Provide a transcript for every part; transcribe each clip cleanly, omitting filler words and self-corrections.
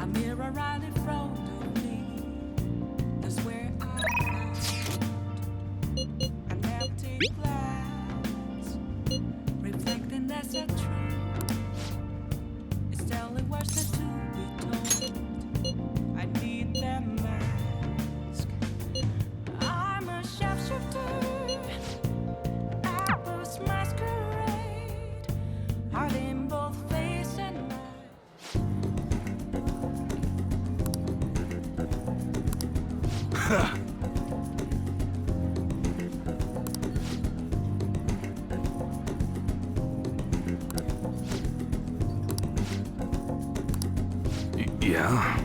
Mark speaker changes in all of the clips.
Speaker 1: A mirror right in front of me. That's where I found an empty glass, reflecting that's a truth. It's telling words that to be told. I need that mask. I'm a sharpshooter. Apple's masquerade. Heart in both face and mind.
Speaker 2: Yeah?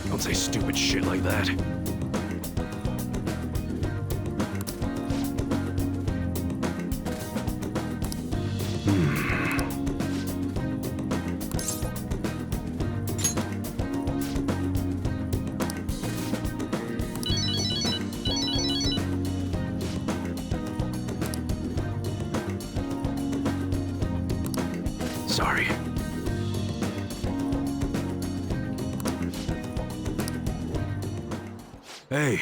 Speaker 2: Don't say stupid shit like that. Sorry. Hey.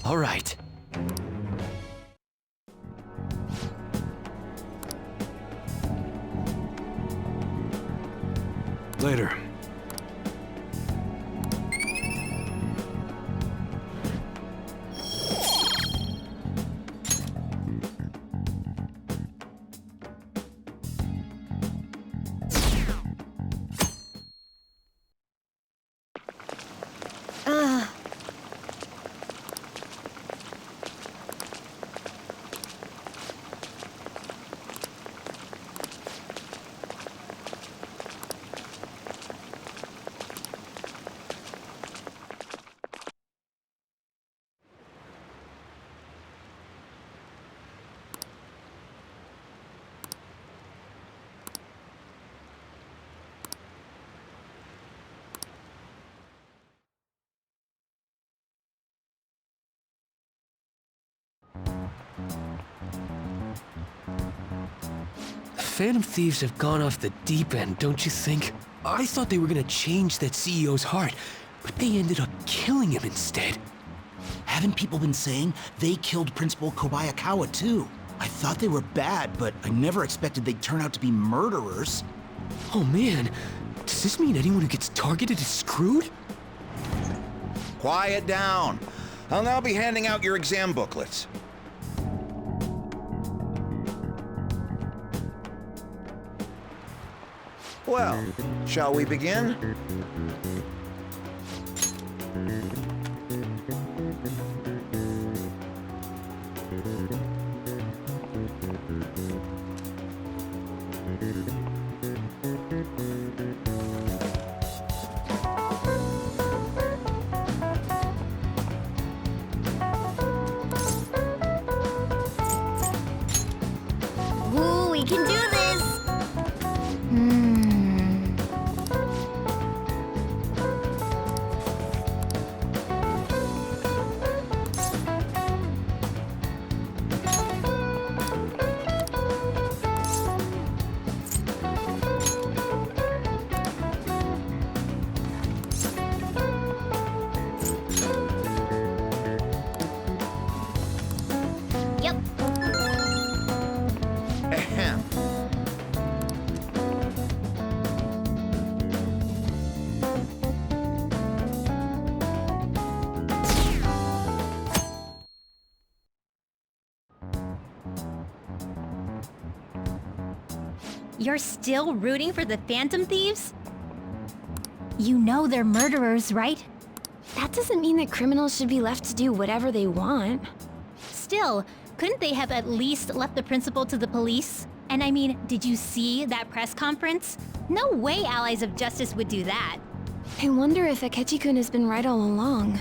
Speaker 2: All right. Later. Phantom Thieves have gone off the deep end, don't you think? I thought they were gonna change that CEO's heart, but they ended up killing him instead.
Speaker 3: Haven't people been saying they killed Principal Kobayakawa too? I thought they were bad, but I never expected they'd turn out to be murderers.
Speaker 2: Oh man, does this mean anyone who gets targeted is screwed?
Speaker 4: Quiet down. I'll now be handing out your exam booklets. Well, shall we begin?
Speaker 5: Woo, we can do this! You're still rooting for the Phantom Thieves? You know they're murderers, right?
Speaker 6: That doesn't mean that criminals should be left to do whatever they want.
Speaker 5: Still, couldn't they have at least left the principal to the police? And I mean, did you see that press conference? No way Allies of Justice would do that.
Speaker 6: I wonder if Akechi-kun has been right all along.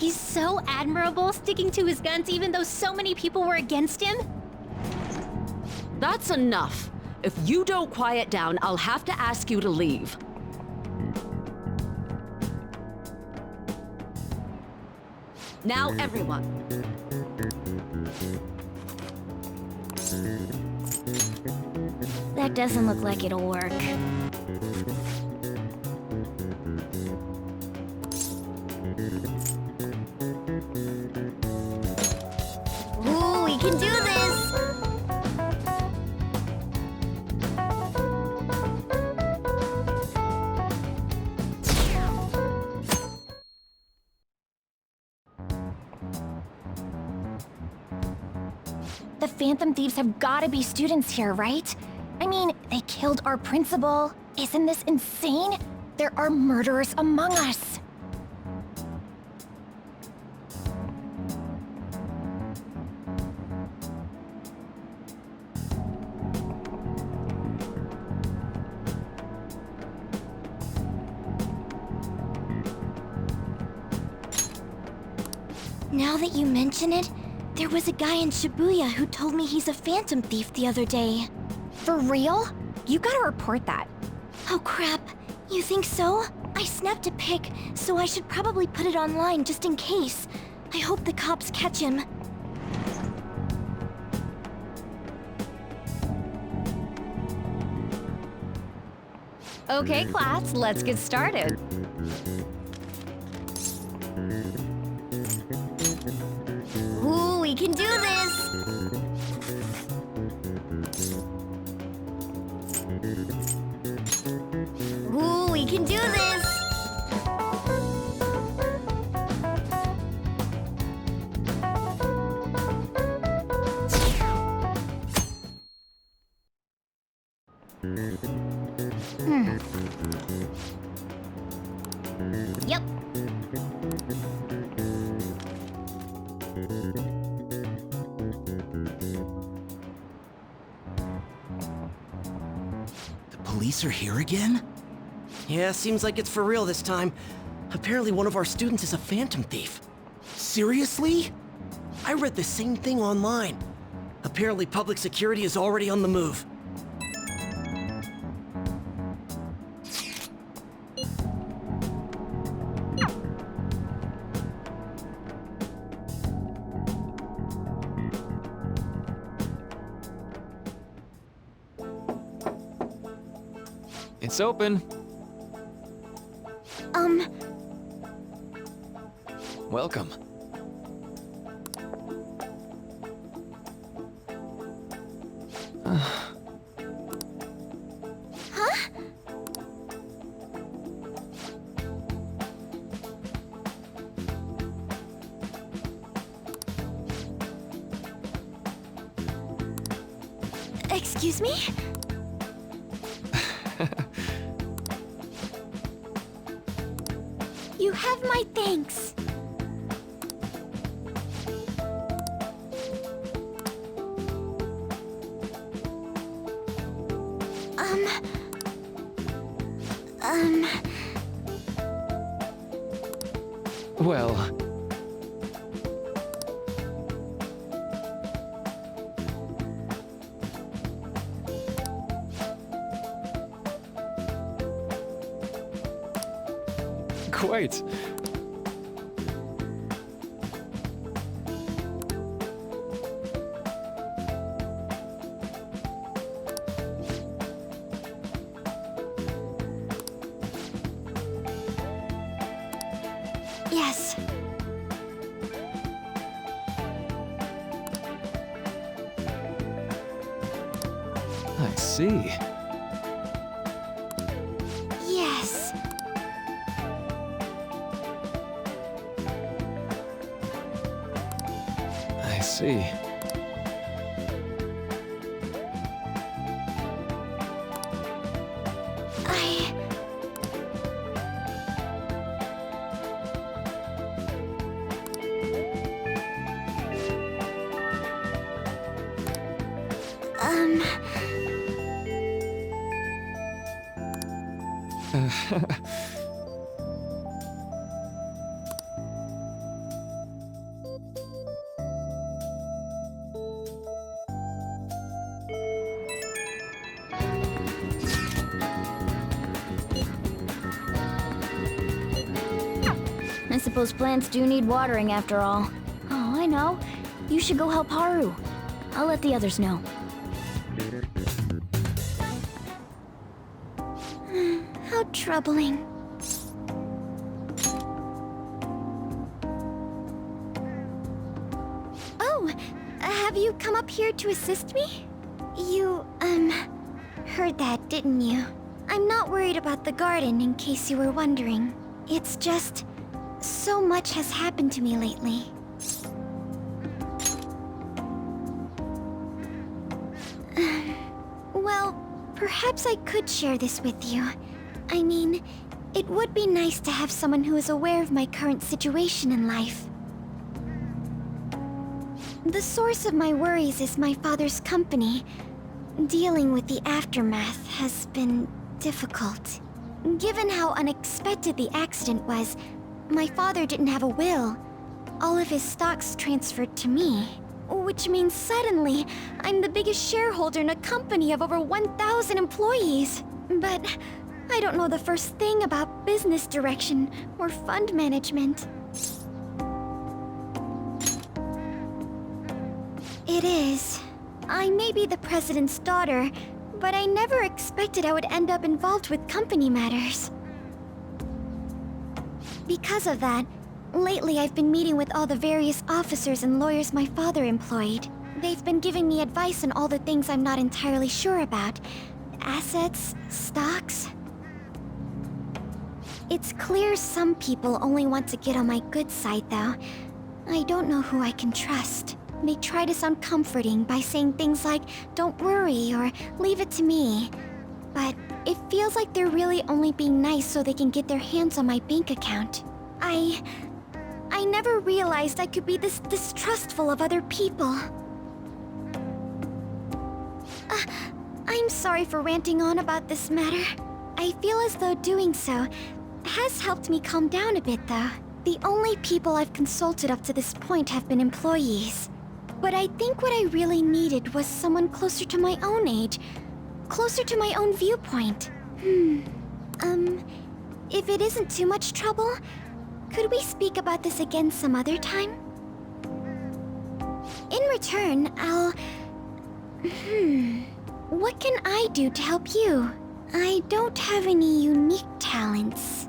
Speaker 5: He's so admirable, sticking to his guns even though so many people were against him.
Speaker 7: That's enough. If you don't quiet down, I'll have to ask you to leave. Now, everyone.
Speaker 5: That doesn't look like it'll work. Ooh, we can do this!
Speaker 6: The Phantom Thieves have gotta be students here, right? I mean, they killed our principal. Isn't this insane? There are murderers among us.
Speaker 5: Now that you mention it, there was a guy in Shibuya who told me he's a Phantom Thief the other day.
Speaker 6: For real? You gotta report that.
Speaker 5: Oh crap, you think so? I snapped a pic, so I should probably put it online just in case. I hope the cops catch him.
Speaker 6: Okay, class, let's get started.
Speaker 5: Ooh, we can do this! Ooh, we can do this! Yep.
Speaker 3: The police are here again?
Speaker 8: Yeah, seems like it's for real this time. Apparently one of our students is a Phantom Thief.
Speaker 3: Seriously?
Speaker 8: I read the same thing online. Apparently public security is already on the move.
Speaker 9: It's open. Welcome.
Speaker 5: Excuse me? You have my thanks.
Speaker 9: Well, quite.
Speaker 5: Yes.
Speaker 9: I see.
Speaker 5: Yes.
Speaker 9: I see.
Speaker 6: I suppose plants do need watering after all. Oh, I know. You should go help Haru. I'll let the others know. How troubling. Oh, have you come up here to assist me? You, heard that, didn't you? I'm not worried about the garden, in case you were wondering. It's just... so much has happened to me lately. Well, perhaps I could share this with you. I mean, it would be nice to have someone who is aware of my current situation in life. The source of my worries is my father's company. Dealing with the aftermath has been difficult. Given how unexpected the accident was, my father didn't have a will. All of his stocks transferred to me. Which means suddenly, I'm the biggest shareholder in a company of over 1,000 employees. But I don't know the first thing about business direction or fund management. It is. I may be the president's daughter, but I never expected I would end up involved with company matters. Because of that, lately I've been meeting with all the various officers and lawyers my father employed. They've been giving me advice on all the things I'm not entirely sure about. Assets, stocks. It's clear some people only want to get on my good side, though. I don't know who I can trust. They try to sound comforting by saying things like, "Don't worry," or "Leave it to me." But it feels like they're really only being nice so they can get their hands on my bank account. I never realized I could be this distrustful of other people. I'm sorry for ranting on about this matter. I feel as though doing so has helped me calm down a bit, though. The only people I've consulted up to this point have been employees. But I think what I really needed was someone closer to my own age, closer to my own viewpoint. If it isn't too much trouble, could we speak about this again some other time? In return, I'll... What can I do to help you? I don't have any unique talents.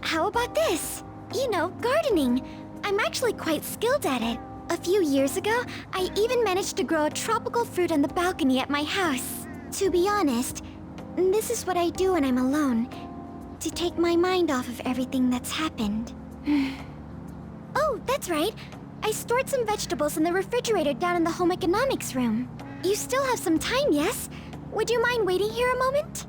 Speaker 6: How about this? You know, gardening. I'm actually quite skilled at it. A few years ago, I even managed to grow a tropical fruit on the balcony at my house. To be honest, this is what I do when I'm alone, to take my mind off of everything that's happened. Oh, that's right. I stored some vegetables in the refrigerator down in the home economics room. You still have some time, yes? Would you mind waiting here a moment?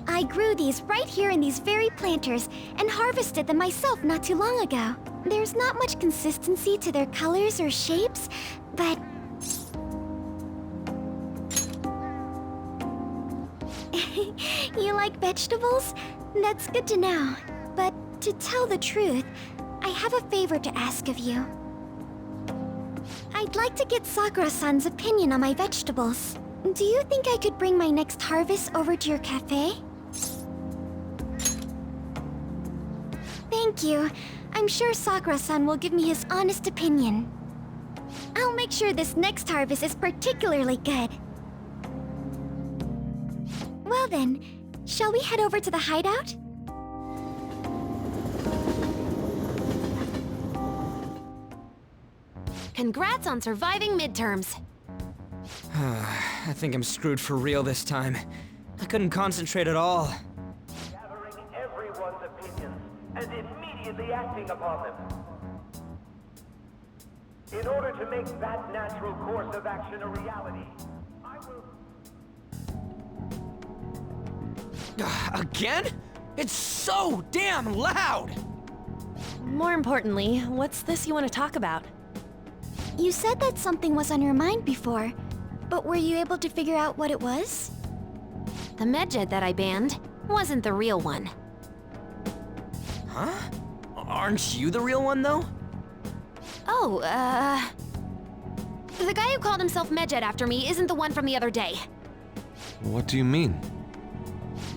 Speaker 6: I grew these right here in these very planters and harvested them myself not too long ago. There's not much consistency to their colors or shapes, but... You like vegetables? That's good to know. But to tell the truth, I have a favor to ask of you. I'd like to get Sakura-san's opinion on my vegetables. Do you think I could bring my next harvest over to your cafe? Thank you. I'm sure Sakura-san will give me his honest opinion. I'll make sure this next harvest is particularly good. Well then, shall we head over to the hideout?
Speaker 7: Congrats on surviving midterms.
Speaker 10: I think I'm screwed for real this time. I couldn't concentrate at all.
Speaker 11: Gathering everyone's opinions and immediately acting upon them. In order to make that natural course of action a reality, I will...
Speaker 10: Again? It's so damn loud!
Speaker 12: more importantly, what's this you want to talk about?
Speaker 6: You said that something was on your mind before, but were you able to figure out what it was?
Speaker 5: The Medjed that I banned wasn't the real one.
Speaker 10: Huh? Aren't you the real one, though?
Speaker 5: Oh, the guy who called himself Medjed after me isn't the one from the other day.
Speaker 2: What do you mean?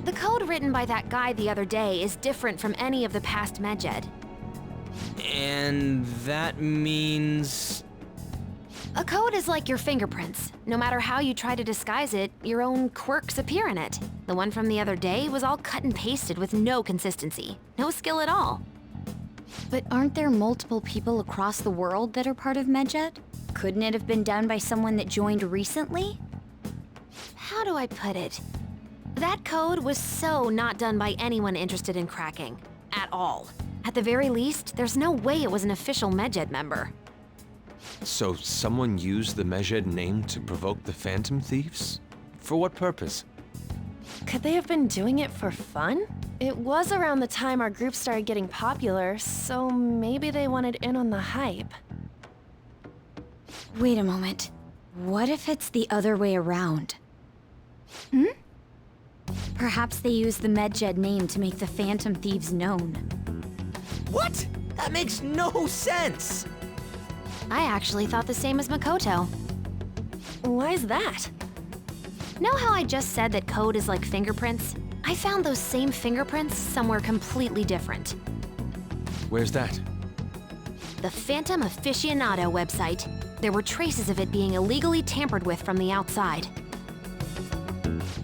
Speaker 5: The code written by that guy the other day is different from any of the past Medjed.
Speaker 10: And that means...
Speaker 5: A code is like your fingerprints. No matter how you try to disguise it, your own quirks appear in it. The one from the other day was all cut and pasted with no consistency. No skill at all.
Speaker 13: But aren't there multiple people across the world that are part of Medjed? Couldn't it have been done by someone that joined recently?
Speaker 5: How do I put it? That code was so not done by anyone interested in cracking. At all. At the very least, there's no way it was an official Medjed member.
Speaker 2: So someone used the Medjed name to provoke the Phantom Thieves? For what purpose?
Speaker 12: Could they have been doing it for fun? It was around the time our group started getting popular, so maybe they wanted in on the hype.
Speaker 13: Wait a moment. What if it's the other way around? Perhaps they used the Medjed name to make the Phantom Thieves known.
Speaker 10: What? That makes no sense!
Speaker 5: I actually thought the same as Makoto.
Speaker 12: Why's that?
Speaker 5: Know how I just said that code is like fingerprints? I found those same fingerprints somewhere completely different.
Speaker 2: Where's that?
Speaker 5: The Phantom Aficionado website. There were traces of it being illegally tampered with from the outside.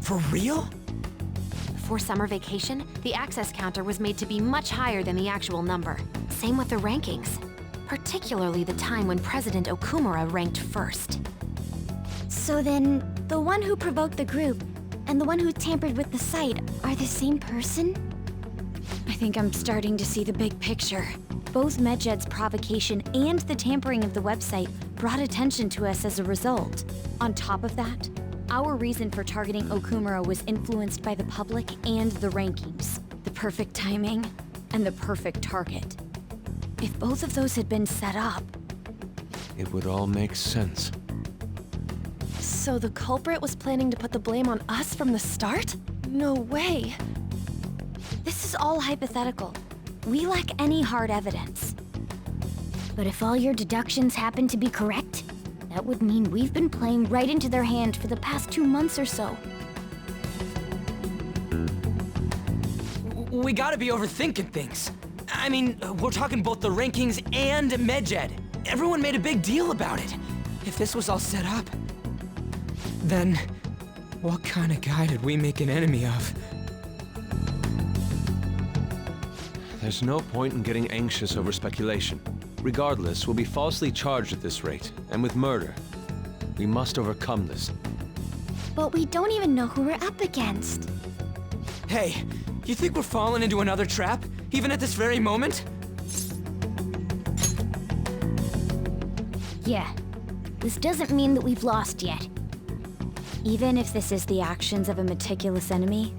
Speaker 10: For real?
Speaker 5: For summer vacation, the access counter was made to be much higher than the actual number. Same with the rankings. Particularly the time when President Okumura ranked first.
Speaker 6: So then, the one who provoked the group and the one who tampered with the site are the same person?
Speaker 13: I think I'm starting to see the big picture. Both Medjed's provocation and the tampering of the website brought attention to us as a result. On top of that, our reason for targeting Okumura was influenced by the public and the rankings. The perfect timing and the perfect target. If both of those had been set up...
Speaker 2: It would all make sense.
Speaker 12: So the culprit was planning to put the blame on us from the start? No way.
Speaker 6: This is all hypothetical. We lack any hard evidence. But if all your deductions happen to be correct, that would mean we've been playing right into their hand for the past 2 months or so.
Speaker 10: We gotta be overthinking things. I mean, we're talking both the rankings and Medjed. Everyone made a big deal about it. If this was all set up, then what kind of guy did we make an enemy of?
Speaker 2: There's no point in getting anxious over speculation. Regardless, we'll be falsely charged at this rate, and with murder. We must overcome this.
Speaker 6: But we don't even know who we're up against.
Speaker 10: Hey, you think we're falling into another trap, even at this very moment?
Speaker 6: Yeah. This doesn't mean that we've lost yet. Even if this is the actions of a meticulous enemy,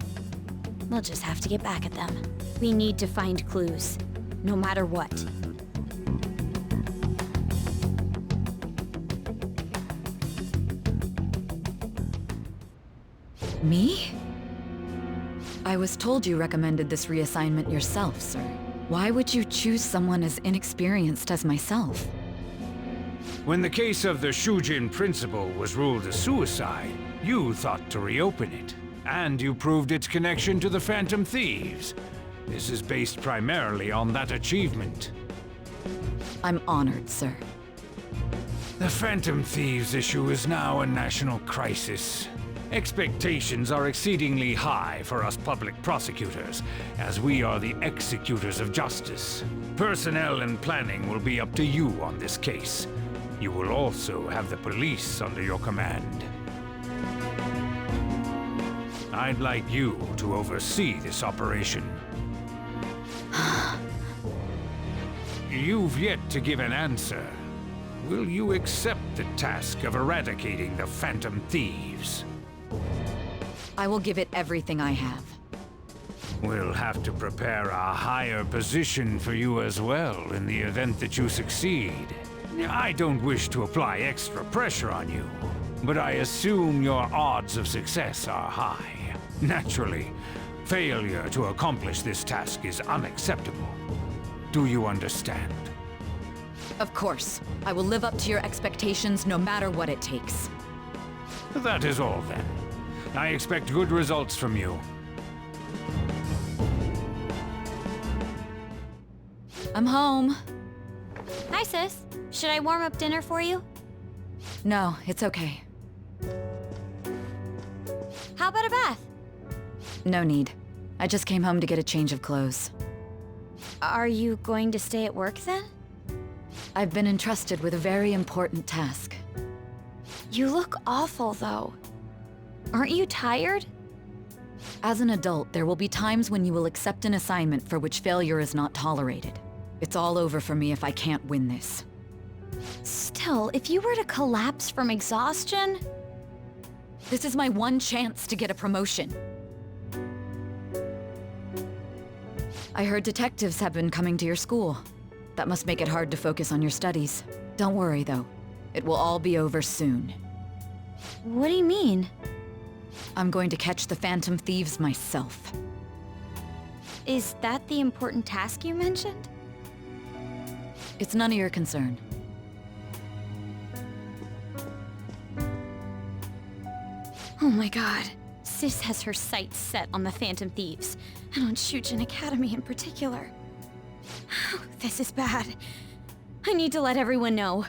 Speaker 6: we'll just have to get back at them.
Speaker 13: We need to find clues, no matter what.
Speaker 14: Me? I was told you recommended this reassignment yourself, sir. Why would you choose someone as inexperienced as myself?
Speaker 15: When the case of the Shujin principal was ruled a suicide, you thought to reopen it. And you proved its connection to the Phantom Thieves. This is based primarily on that achievement.
Speaker 14: I'm honored, sir.
Speaker 15: The Phantom Thieves issue is now a national crisis. Expectations are exceedingly high for us public prosecutors, as we are the executors of justice. Personnel and planning will be up to you on this case. You will also have the police under your command. I'd like you to oversee this operation. You've yet to give an answer. Will you accept the task of eradicating the Phantom Thieves?
Speaker 14: I will give it everything I have.
Speaker 15: We'll have to prepare a higher position for you as well in the event that you succeed. I don't wish to apply extra pressure on you, but I assume your odds of success are high. Naturally, failure to accomplish this task is unacceptable. Do you understand?
Speaker 14: Of course. I will live up to your expectations no matter what it takes.
Speaker 15: That is all then. I expect good results from you.
Speaker 13: I'm home. Hi, sis. Should I warm up dinner for you?
Speaker 14: No, it's okay.
Speaker 13: How about a bath?
Speaker 14: No need. I just came home to get a change of clothes.
Speaker 13: Are you going to stay at work then?
Speaker 14: I've been entrusted with a very important task.
Speaker 13: You look awful, though. Aren't you tired?
Speaker 14: As an adult, there will be times when you will accept an assignment for which failure is not tolerated. It's all over for me if I can't win this.
Speaker 13: Still, if you were to collapse from exhaustion...
Speaker 14: This is my one chance to get a promotion. I heard detectives have been coming to your school. That must make it hard to focus on your studies. Don't worry, though. It will all be over soon.
Speaker 13: What do you mean?
Speaker 14: I'm going to catch the Phantom Thieves myself.
Speaker 13: Is that the important task you mentioned?
Speaker 14: It's none of your concern.
Speaker 13: Oh my god. Sis has her sights set on the Phantom Thieves, and on Shujin Academy in particular. This is bad. I need to let everyone know.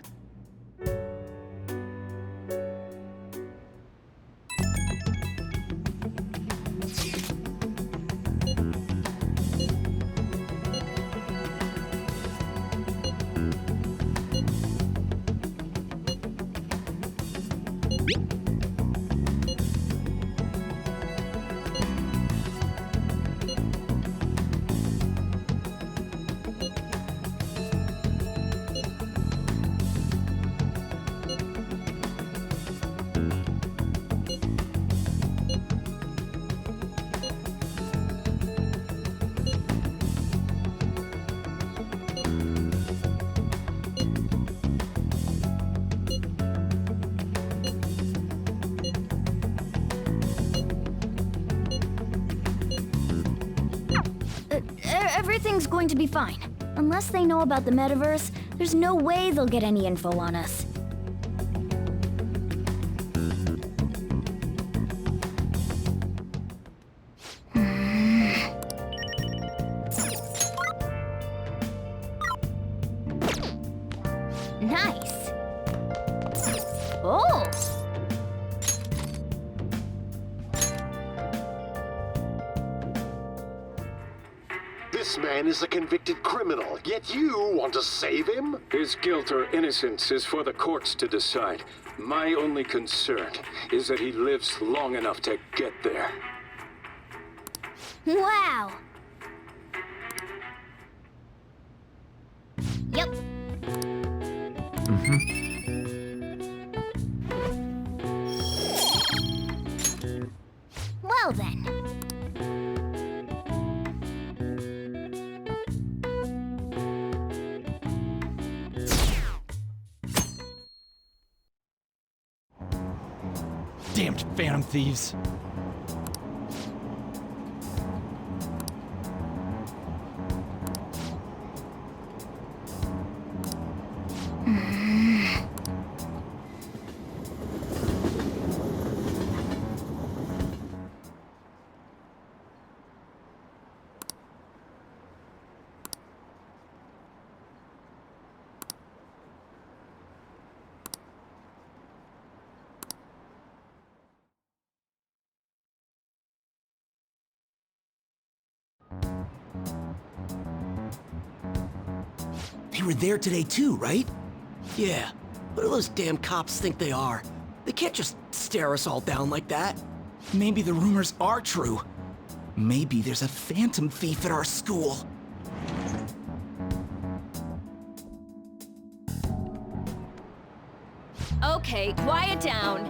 Speaker 6: Everything's going to be fine. Unless they know about the metaverse, there's no way they'll get any info on us. Nice. Oh!
Speaker 16: This man is a convicted criminal, yet you want to save him?
Speaker 17: His guilt or innocence is for the courts to decide. My only concern is that he lives long enough to get there.
Speaker 6: Wow! Yep. Well then.
Speaker 3: Damned Phantom Thieves. They were there today too, right?
Speaker 8: Yeah. What do those damn cops think they are? They can't just stare us all down like that.
Speaker 3: Maybe the rumors are true. Maybe there's a Phantom Thief at our school.
Speaker 12: Okay, quiet down.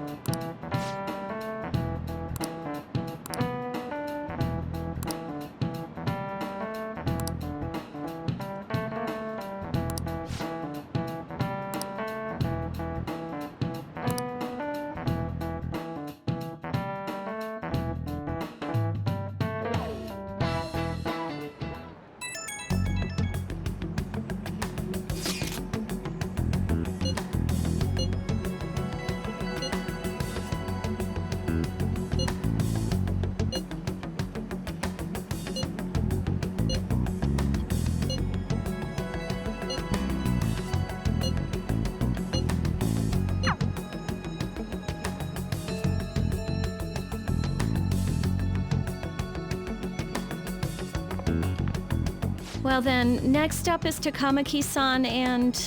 Speaker 12: Well then, next up is Takamaki-san and...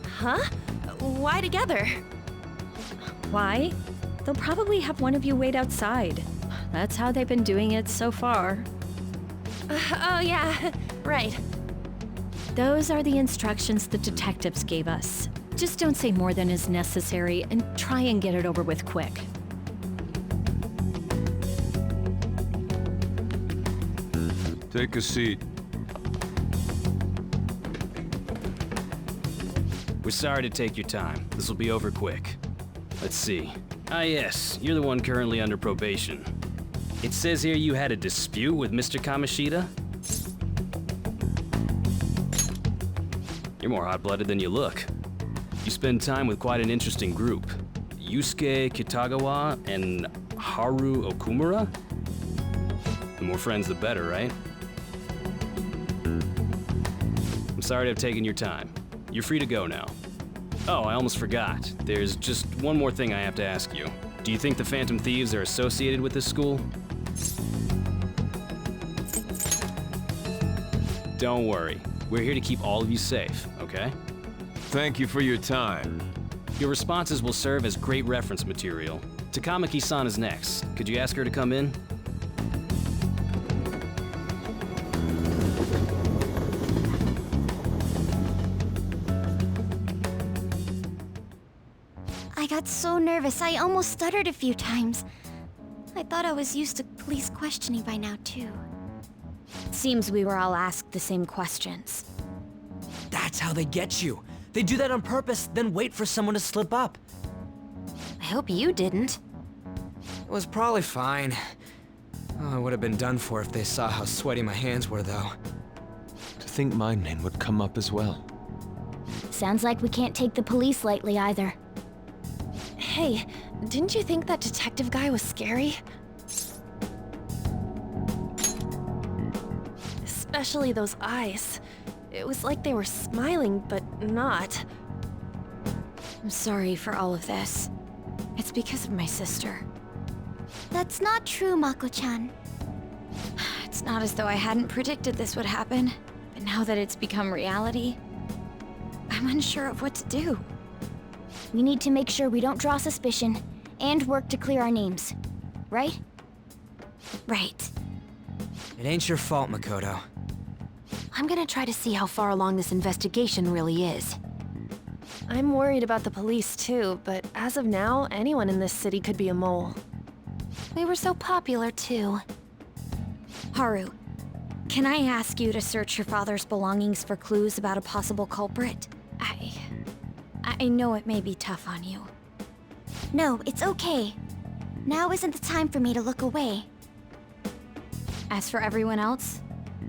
Speaker 12: Huh? Why together? Why? They'll probably have one of you wait outside. That's how they've been doing it so far. Oh yeah, right. Those are the instructions the detectives gave us. Just don't say more than is necessary and try and get it over with quick.
Speaker 2: Take a seat.
Speaker 18: We're sorry to take your time. This will be over quick. Let's see. Ah yes, you're the one currently under probation. It says here you had a dispute with Mr. Kamoshida? You're more hot-blooded than you look. You spend time with quite an interesting group. Yusuke Kitagawa and Haru Okumura? The more friends, the better, right? I'm sorry to have taken your time. You're free to go now. Oh, I almost forgot. There's just one more thing I have to ask you. Do you think the Phantom Thieves are associated with this school? Don't worry. We're here to keep all of you safe, okay?
Speaker 2: Thank you for your time.
Speaker 18: Your responses will serve as great reference material. Takamaki-san is next. Could you ask her to come in?
Speaker 6: I got so nervous, I almost stuttered a few times. I thought I was used to police questioning by now, too.
Speaker 13: Seems we were all asked the same questions.
Speaker 10: That's how they get you. They do that on purpose, then wait for someone to slip up.
Speaker 5: I hope you didn't.
Speaker 10: It was probably fine. Oh, I would have been done for if they saw how sweaty my hands were, though.
Speaker 2: To think my name would come up as well.
Speaker 13: Sounds like we can't take the police lightly either.
Speaker 12: Hey, didn't you think that detective guy was scary? Especially those eyes. It was like they were smiling, but not.
Speaker 13: I'm sorry for all of this. It's because of my sister.
Speaker 6: That's not true, Mako-chan.
Speaker 13: It's not as though I hadn't predicted this would happen, but now that it's become reality, I'm unsure of what to do.
Speaker 6: We need to make sure we don't draw suspicion, and work to clear our names. Right?
Speaker 13: Right.
Speaker 10: It ain't your fault, Makoto.
Speaker 5: I'm gonna try to see how far along this investigation really is.
Speaker 12: I'm worried about the police too, but as of now, anyone in this city could be a mole.
Speaker 5: We were so popular too.
Speaker 13: Haru, can I ask you to search your father's belongings for clues about a possible culprit? I know it may be tough on you.
Speaker 6: No, it's okay. Now isn't the time for me to look away.
Speaker 13: As for everyone else,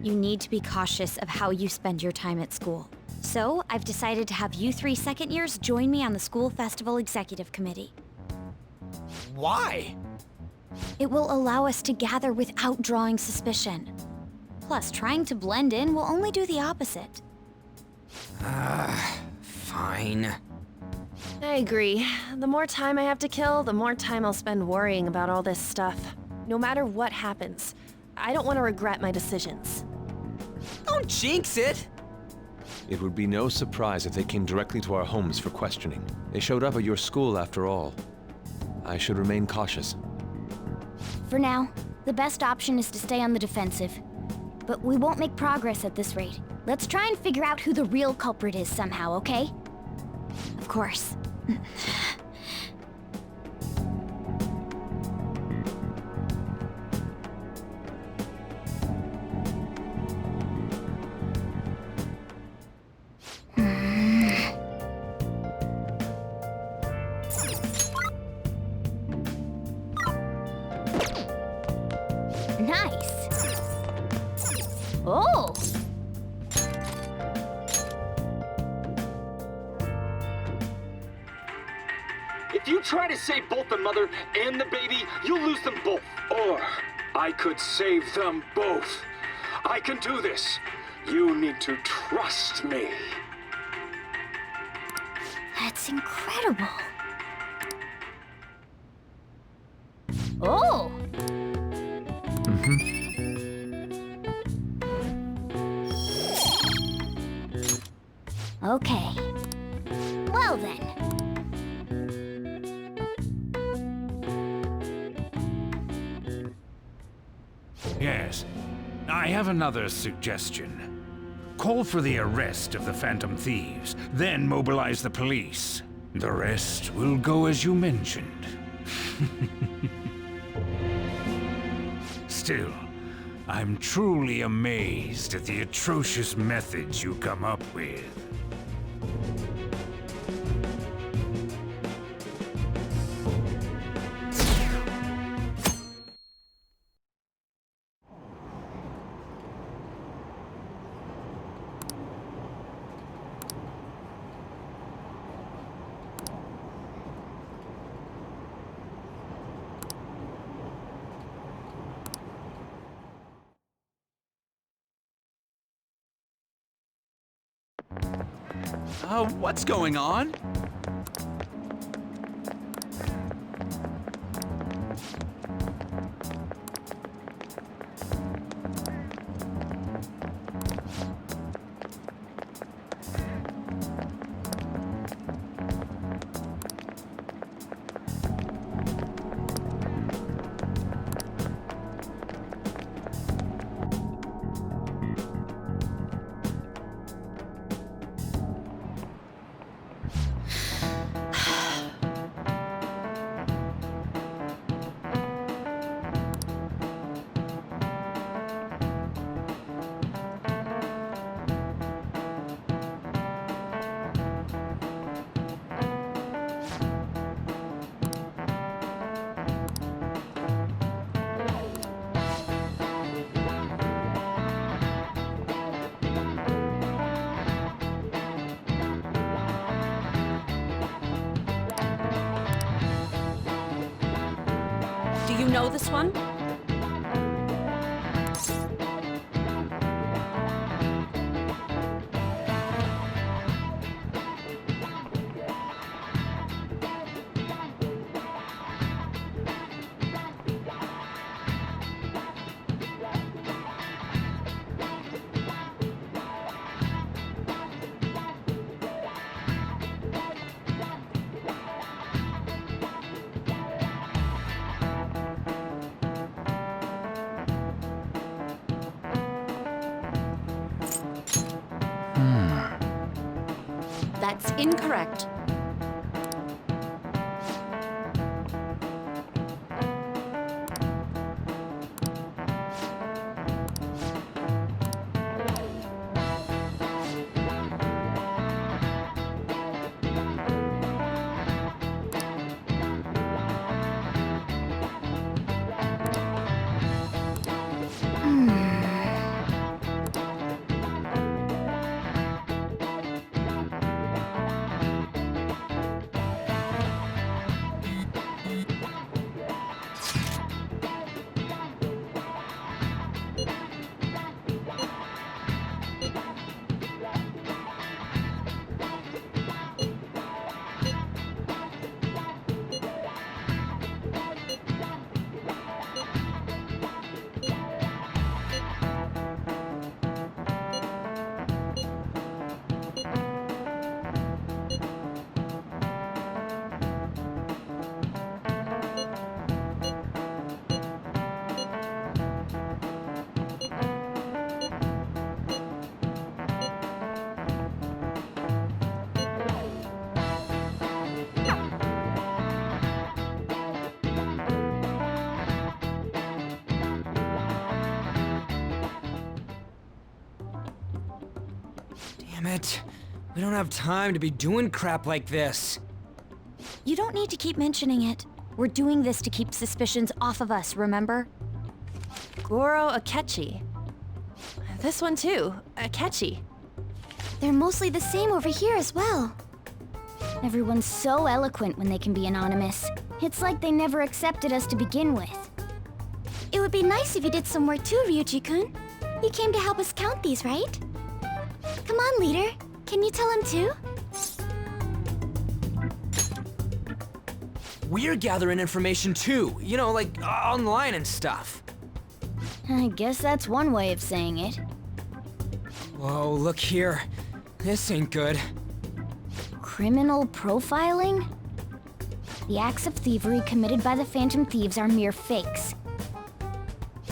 Speaker 13: you need to be cautious of how you spend your time at school. So, I've decided to have you 3 second years join me on the school festival executive committee.
Speaker 10: Why?
Speaker 13: It will allow us to gather without drawing suspicion. Plus, trying to blend in will only do the opposite.
Speaker 10: Fine.
Speaker 12: I agree. The more time I have to kill, the more time I'll spend worrying about all this stuff. No matter what happens, I don't want to regret my decisions.
Speaker 10: Don't jinx it!
Speaker 2: It would be no surprise if they came directly to our homes for questioning. They showed up at your school after all. I should remain cautious.
Speaker 6: For now, the best option is to stay on the defensive. But we won't make progress at this rate. Let's try and figure out who the real culprit is somehow, okay?
Speaker 13: Of course.
Speaker 6: Nice. Oh!
Speaker 17: If you try to save both the mother and the baby, you'll lose them both. Or I could save them both. I can do this. You need to trust me.
Speaker 6: That's incredible. Oh! Okay. Well then.
Speaker 15: Yes. I have another suggestion. Call for the arrest of the Phantom Thieves, then mobilize the police. The rest will go as you mentioned. Still, I'm truly amazed at the atrocious methods you come up with.
Speaker 19: What's going on?
Speaker 12: Do you know this one? That's incorrect.
Speaker 10: Damn it. We don't have time to be doing crap like this.
Speaker 13: You don't need to keep mentioning it. We're doing this to keep suspicions off of us, remember?
Speaker 12: Goro Akechi. This one too, Akechi.
Speaker 6: They're mostly the same over here as well. Everyone's so eloquent when they can be anonymous. It's like they never accepted us to begin with. It would be nice if you did some work too, Ryuji-kun. You came to help us count these, right? Come on, leader. Can you tell him too?
Speaker 10: We're gathering information too, you know, like online and stuff.
Speaker 6: I guess that's one way of saying it.
Speaker 10: Whoa, look here. This ain't good.
Speaker 6: Criminal profiling? The acts of thievery committed by the Phantom Thieves are mere fakes.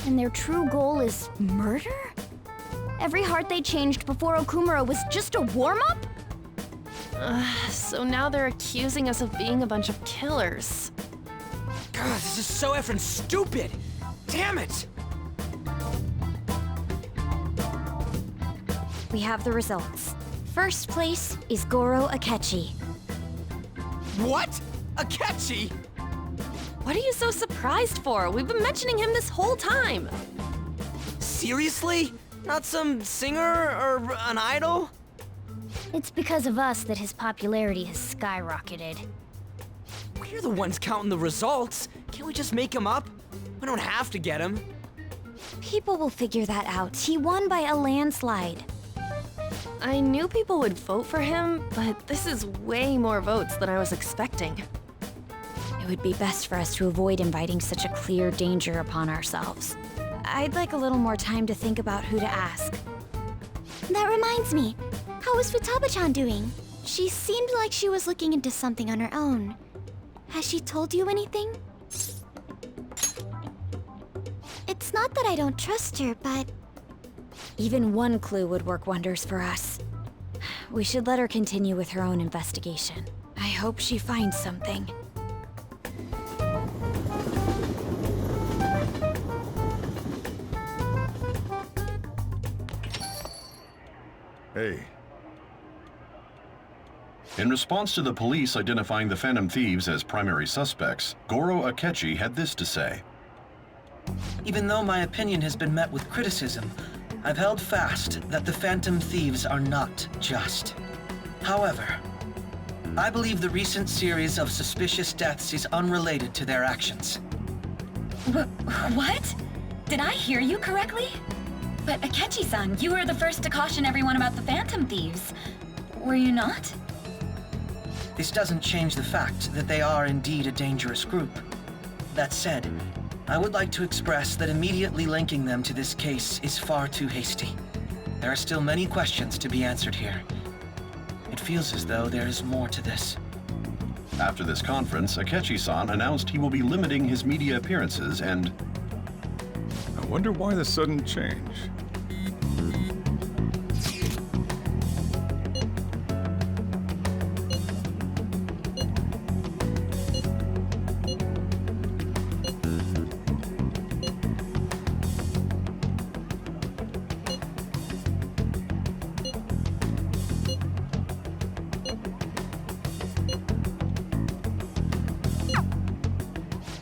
Speaker 6: And their true goal is murder? Every heart they changed before Okumura was just a warm-up?
Speaker 20: So now they're accusing us of being a bunch of killers.
Speaker 10: God, this is so effing stupid! Damn it!
Speaker 6: We have the results. First place is Goro Akechi.
Speaker 10: What? Akechi?
Speaker 20: What are you so surprised for? We've been mentioning him this whole time.
Speaker 10: Seriously? Not some singer or an idol?
Speaker 6: It's because of us that his popularity has skyrocketed.
Speaker 10: We're the ones counting the results. Can't we just make him up? We don't have to get him.
Speaker 6: People will figure that out. He won by a landslide.
Speaker 20: I knew people would vote for him, but this is way more votes than I was expecting.
Speaker 13: It would be best for us to avoid inviting such a clear danger upon ourselves. I'd like a little more time to think about who to ask.
Speaker 6: That reminds me. How is Futaba-chan doing? She seemed like she was looking into something on her own. Has she told you anything? It's not that I don't trust her, but...
Speaker 13: Even one clue would work wonders for us. We should let her continue with her own investigation. I hope she finds something.
Speaker 21: Hey.
Speaker 22: In response to the police identifying the Phantom Thieves as primary suspects, Goro Akechi had this to say.
Speaker 23: Even though my opinion has been met with criticism, I've held fast that the Phantom Thieves are not just. However, I believe the recent series of suspicious deaths is unrelated to their actions.
Speaker 24: What? Did I hear you correctly? But Akechi-san, you were the first to caution everyone about the Phantom Thieves. Were you not?
Speaker 23: This doesn't change the fact that they are indeed a dangerous group. That said, I would like to express that immediately linking them to this case is far too hasty. There are still many questions to be answered here. It feels as though there is more to this.
Speaker 22: After this conference, Akechi-san announced he will be limiting his media appearances and...
Speaker 21: I wonder why the sudden change.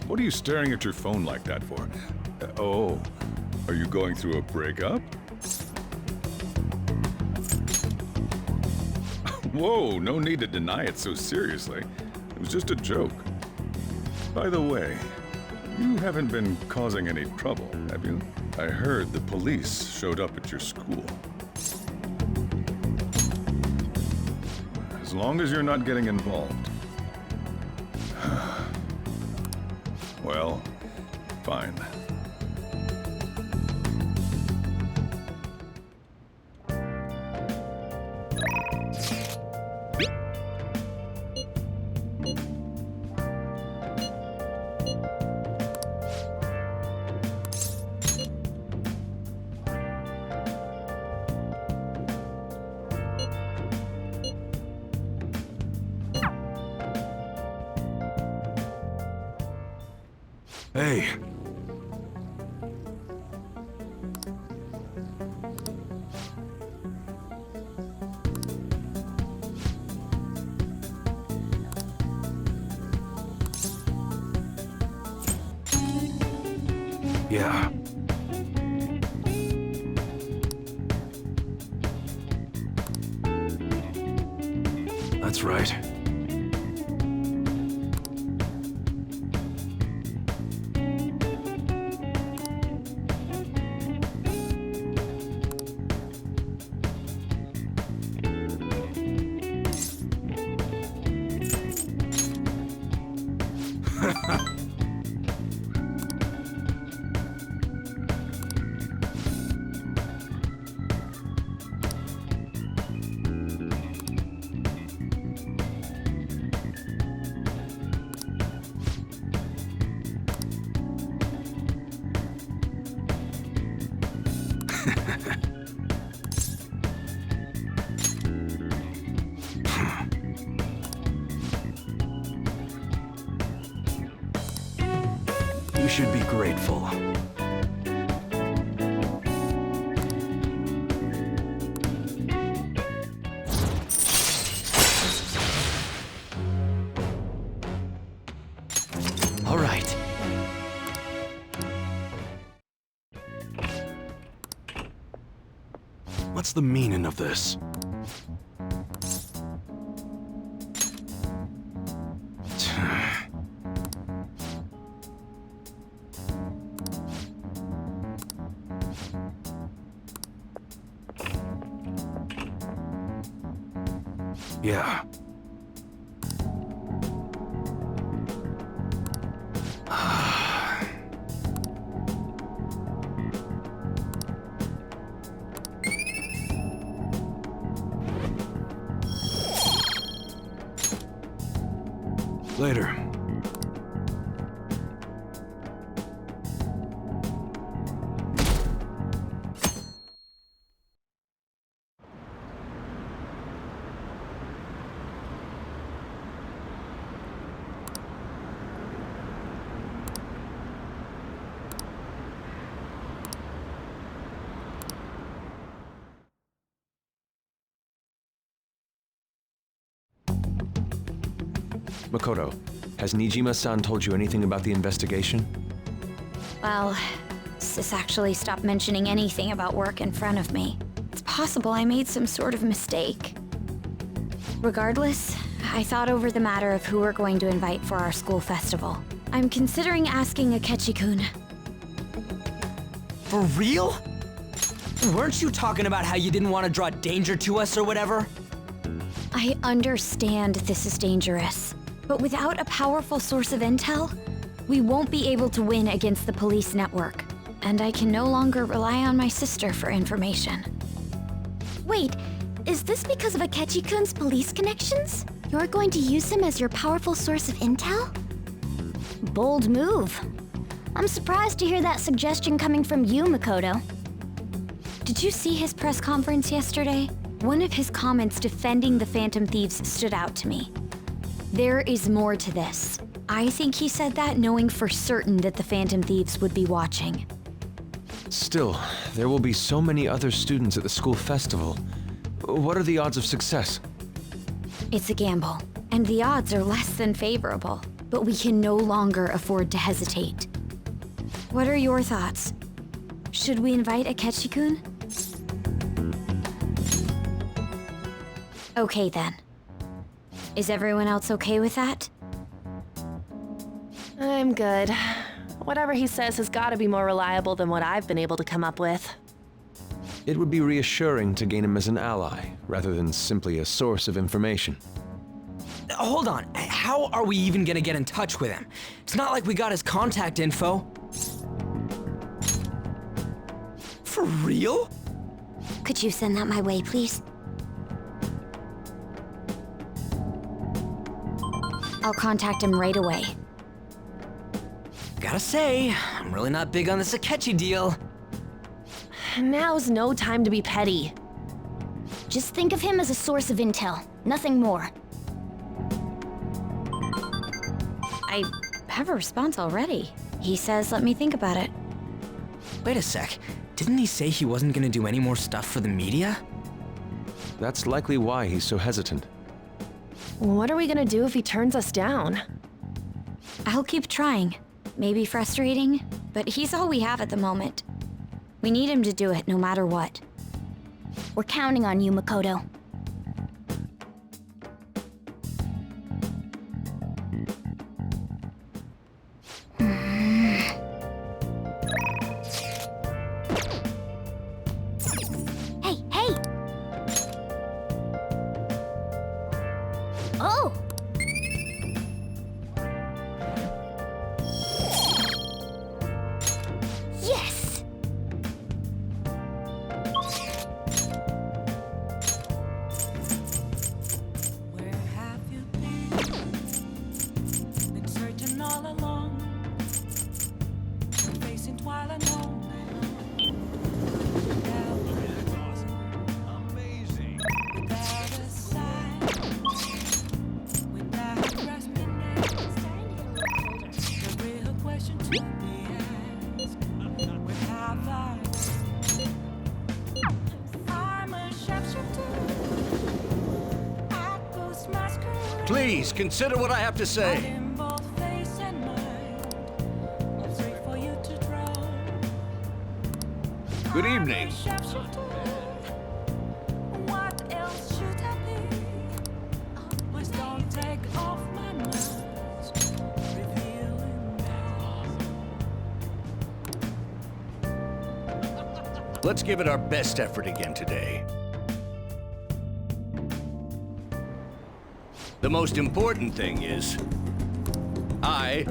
Speaker 21: What are you staring at your phone like that for? Oh, are you going through a breakup? Whoa, no need to deny it so seriously. It was just a joke. By the way, you haven't been causing any trouble, have you? I heard the police showed up at your school. As long as you're not getting involved. Well, fine.
Speaker 25: Hey. Yeah. That's right. You should be grateful.
Speaker 10: All right.
Speaker 25: What's the meaning of this? Yeah. Later.
Speaker 2: Makoto, has Nijima-san told you anything about the investigation?
Speaker 13: Well, Sis actually stopped mentioning anything about work in front of me. It's possible I made some sort of mistake. Regardless, I thought over the matter of who we're going to invite for our school festival. I'm considering asking Akechi-kun.
Speaker 10: For real? Weren't you talking about how you didn't want to draw danger to us or whatever?
Speaker 13: I understand this is dangerous, but without a powerful source of intel, we won't be able to win against the police network, and I can no longer rely on my sister for information.
Speaker 6: Wait, is this because of Akechi-kun's police connections? You're going to use him as your powerful source of intel? Bold move. I'm surprised to hear that suggestion coming from you, Makoto.
Speaker 13: Did you see his press conference yesterday? One of his comments defending the Phantom Thieves stood out to me. There is more to this. I think he said that knowing for certain that the Phantom Thieves would be watching.
Speaker 2: Still, there will be so many other students at the school festival. What are the odds of success?
Speaker 13: It's a gamble, and the odds are less than favorable, but we can no longer afford to hesitate. What are your thoughts? Should we invite Akechi-kun? Okay then. Is everyone else okay with that?
Speaker 20: I'm good. Whatever he says has got to be more reliable than what I've been able to come up with.
Speaker 2: It would be reassuring to gain him as an ally, rather than simply a source of information.
Speaker 10: Hold on, how are we even gonna get in touch with him? It's not like we got his contact info. For real?
Speaker 6: Could you send that my way, please?
Speaker 13: I'll contact him right away.
Speaker 10: Gotta say, I'm really not big on this Akechi deal.
Speaker 20: Now's no time to be petty.
Speaker 6: Just think of him as a source of intel, nothing more.
Speaker 13: I have a response already. He says let me think about it.
Speaker 10: Wait a sec, didn't he say he wasn't gonna do any more stuff for the media?
Speaker 2: That's likely why he's so hesitant.
Speaker 20: What are we gonna do if he turns us down?
Speaker 13: I'll keep trying. Maybe frustrating, but he's all we have at the moment. We need him to do it no matter what.
Speaker 6: We're counting on you, Makoto. Hey, hey! Oh! Yes!
Speaker 1: Been searching all along, facing while I know. Amazing. Without a sign,
Speaker 4: Please, consider what I have to say.
Speaker 1: In both face and mind. No safe for you to drown.
Speaker 4: Good evening.
Speaker 1: What else should I be? Please don't take off my mask. Revealing
Speaker 4: Let's give it our best effort again today. The most important thing is, I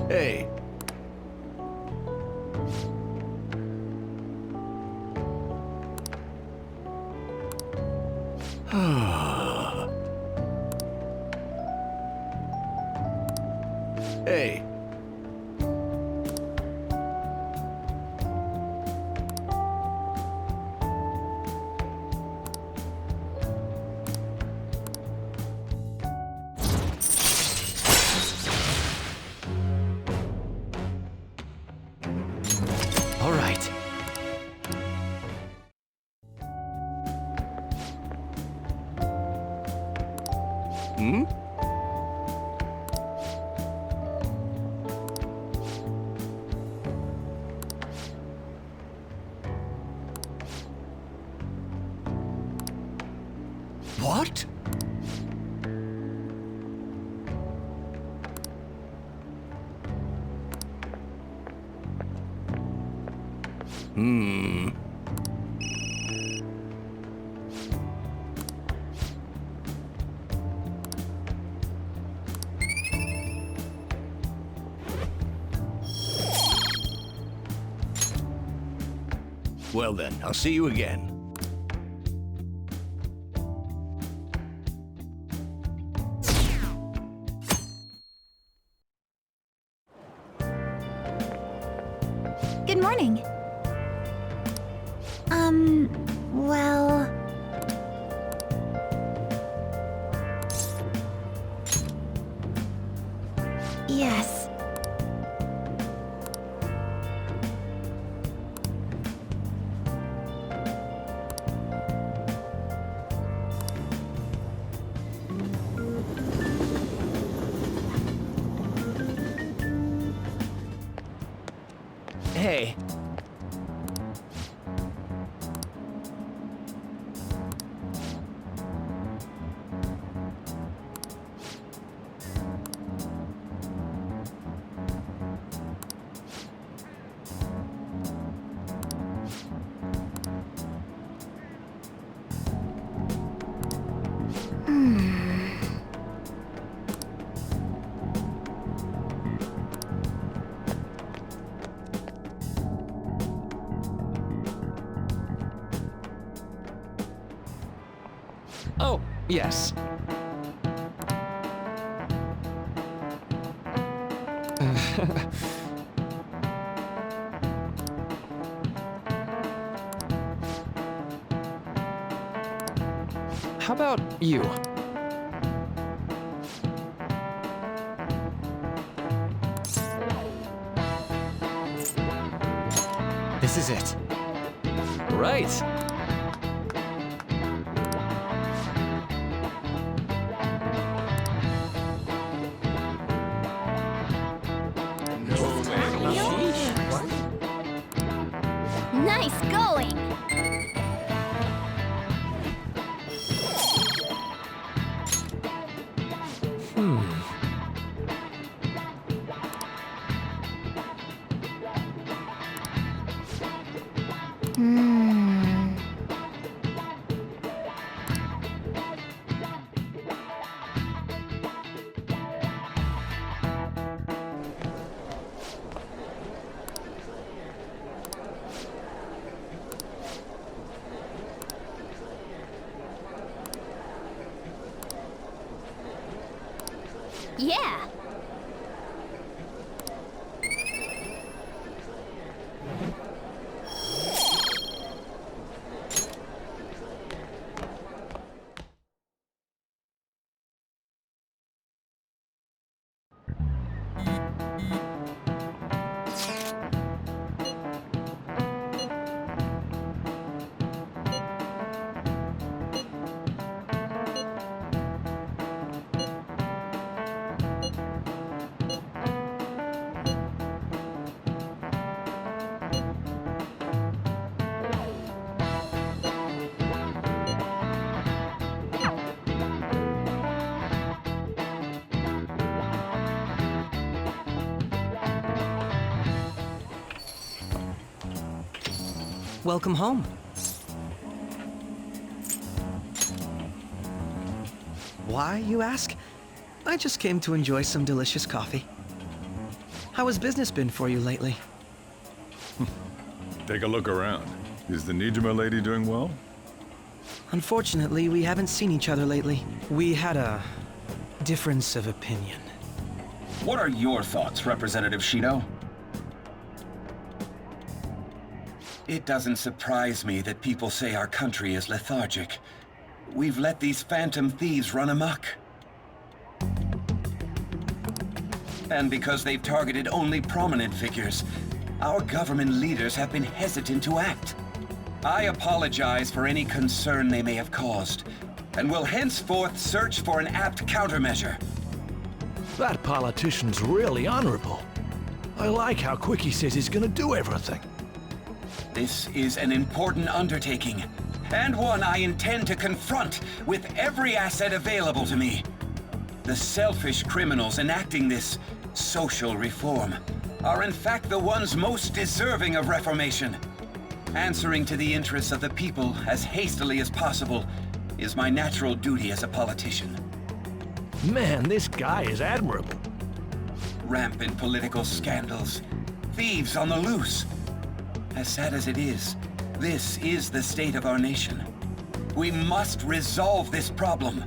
Speaker 4: Hey. Hey.
Speaker 2: All right.
Speaker 4: Hmm? What? Hmm. Well then, I'll see you again.
Speaker 6: Good morning. Well... Yes.
Speaker 10: Hey.
Speaker 2: Oh, yes. How about you?
Speaker 10: This is it.
Speaker 2: Right.
Speaker 6: Nice going!
Speaker 5: Yeah.
Speaker 8: Welcome home. Why, you ask? I just came to enjoy some delicious coffee. How has business been for you lately?
Speaker 21: Take a look around. Is the Nijima lady doing well?
Speaker 8: Unfortunately, we haven't seen each other lately. We had a difference of opinion.
Speaker 7: What are your thoughts, Representative Shido? It doesn't surprise me that people say our country is lethargic. We've let these phantom thieves run amok. And because they've targeted only prominent figures, our government leaders have been hesitant to act. I apologize for any concern they may have caused, and will henceforth search for an apt countermeasure.
Speaker 9: That politician's really honorable. I like how quick he says he's gonna do everything.
Speaker 7: This is an important undertaking, and one I intend to confront with every asset available to me. The selfish criminals enacting this social reform are in fact the ones most deserving of reformation. Answering to the interests of the people as hastily as possible is my natural duty as a politician.
Speaker 9: Man, this guy is admirable.
Speaker 7: Rampant political scandals, thieves on the loose. As sad as it is, this is the state of our nation. We must resolve this problem,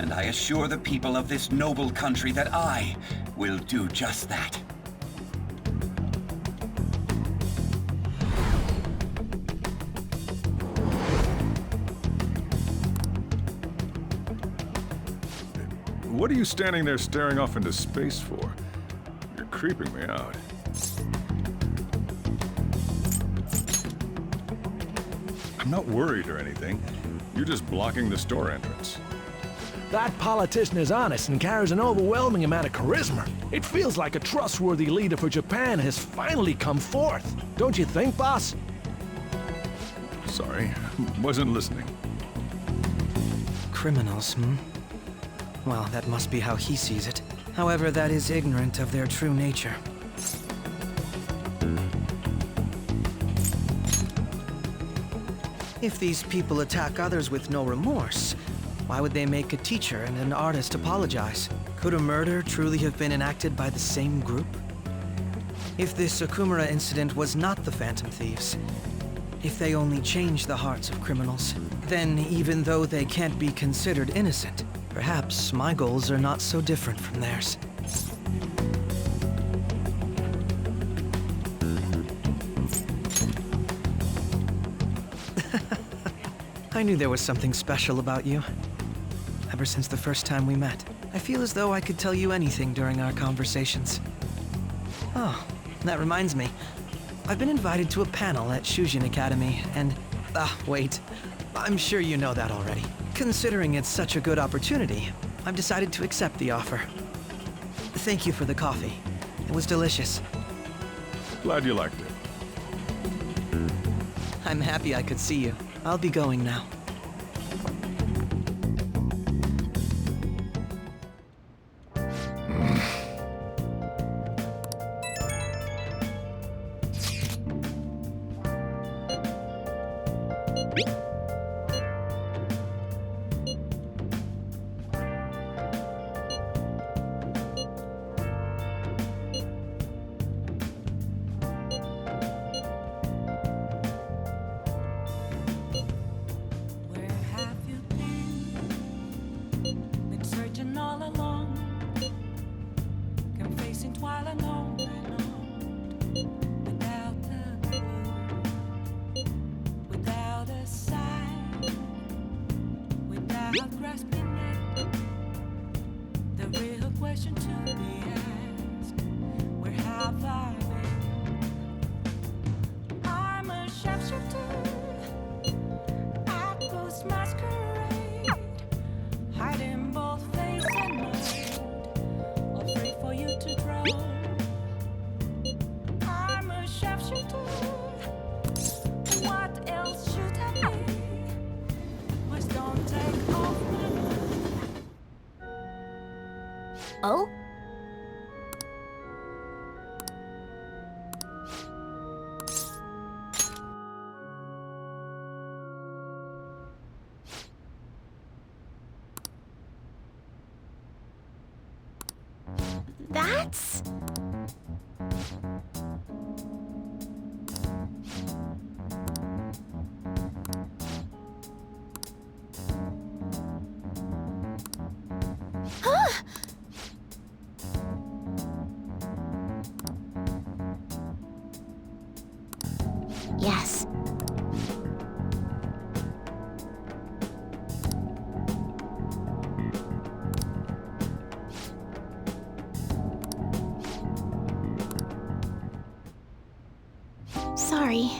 Speaker 7: and I assure the people of this noble country that I will do just that.
Speaker 21: What are you standing there staring off into space for? You're creeping me out. I'm not worried or anything. You're just blocking the store entrance.
Speaker 9: That politician is honest and carries an overwhelming amount of charisma. It feels like a trustworthy leader for Japan has finally come forth. Don't you think, boss?
Speaker 21: Sorry, wasn't listening.
Speaker 8: Criminals, hmm? Well, that must be how he sees it. However, that is ignorant of their true nature. If these people attack others with no remorse, why would they make a teacher and an artist apologize? Could a murder truly have been enacted by the same group? If this Okumura incident was not the Phantom Thieves, if they only changed the hearts of criminals, then even though they can't be considered innocent, perhaps my goals are not so different from theirs. I knew there was something special about you. Ever since the first time we met, I feel as though I could tell you anything during our conversations. Oh, that reminds me. I've been invited to a panel at Shujin Academy, and... wait. I'm sure you know that already. Considering it's such a good opportunity, I've decided to accept the offer. Thank you for the coffee. It was delicious.
Speaker 21: Glad you liked it.
Speaker 8: I'm happy I could see you. I'll be going now.
Speaker 1: Been searching all along, not grasping it. The real question to be asked, where have I been? I'm a sharpshooter at Ghost Masquerade, hiding both face and mind, afraid for you to drown. I'm a sharpshooter. What else should I be? Please don't take off my mind.
Speaker 6: Oh? That's... Huh? Yes. Sorry.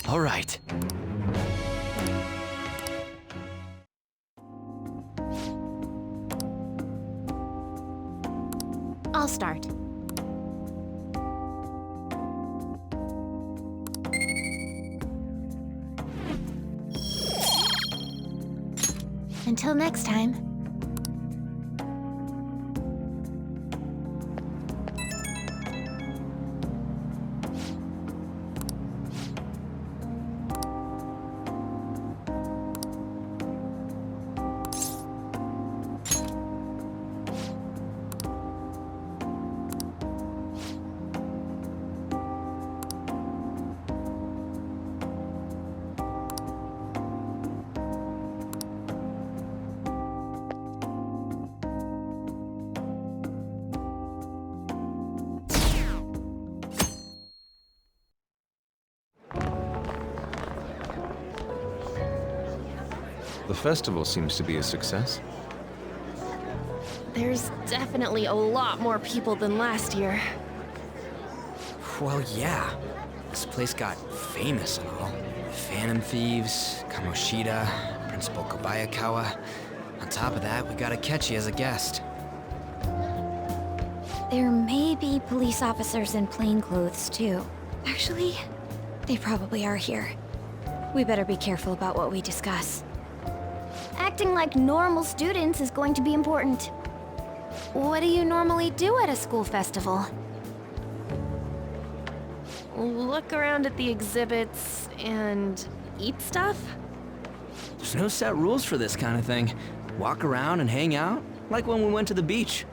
Speaker 10: All right.
Speaker 6: I'll start. Until next time.
Speaker 2: The festival seems to be a success.
Speaker 20: There's definitely a lot more people than last year.
Speaker 10: Well, yeah. This place got famous and all. Phantom Thieves, Kamoshida, Principal Kobayakawa. On top of that, we got Akechi as a guest.
Speaker 13: There may be police officers in plainclothes, too. Actually, they probably are here. We better be careful about what we discuss.
Speaker 6: Acting like normal students is going to be important.
Speaker 5: What do you normally do at a school festival?
Speaker 20: Look around at the exhibits and eat stuff?
Speaker 10: There's no set rules for this kind of thing. Walk around and hang out, like when we went to the beach.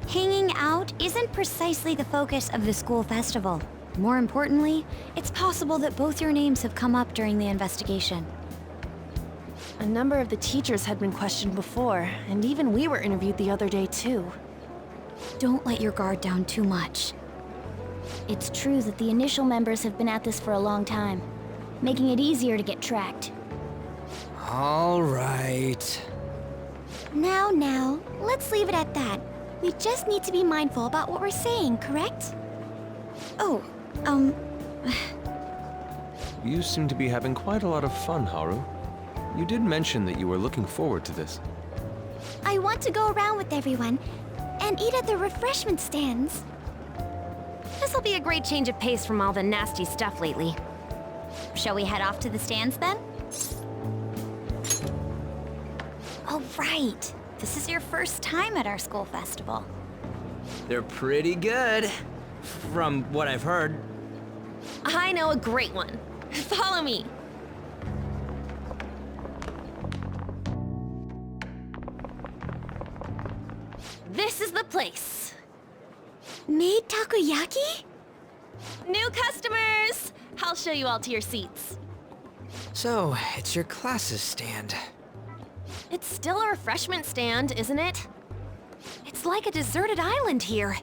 Speaker 13: Hanging out isn't precisely the focus of the school festival. More importantly, it's possible that both your names have come up during the investigation.
Speaker 20: A number of the teachers had been questioned before, and even we were interviewed the other day too.
Speaker 13: Don't let your guard down too much. It's true that the initial members have been at this for a long time, making it easier to get tracked.
Speaker 10: All right.
Speaker 6: Now, let's leave it at that. We just need to be mindful about what we're saying, correct? Oh,
Speaker 2: You seem to be having quite a lot of fun, Haru. You did mention that you were looking forward to this.
Speaker 6: I want to go around with everyone and eat at the refreshment stands.
Speaker 5: This'll be a great change of pace from all the nasty stuff lately.
Speaker 13: Shall we head off to the stands then? Oh, right. This is your first time at our school festival.
Speaker 10: They're pretty good, from what I've heard.
Speaker 20: I know a great one. Follow me. This is the place.
Speaker 6: Made takoyaki?
Speaker 20: New customers! I'll show you all to your seats.
Speaker 10: So, it's your class's stand.
Speaker 20: It's still a refreshment stand, isn't it?
Speaker 5: It's like a deserted island here.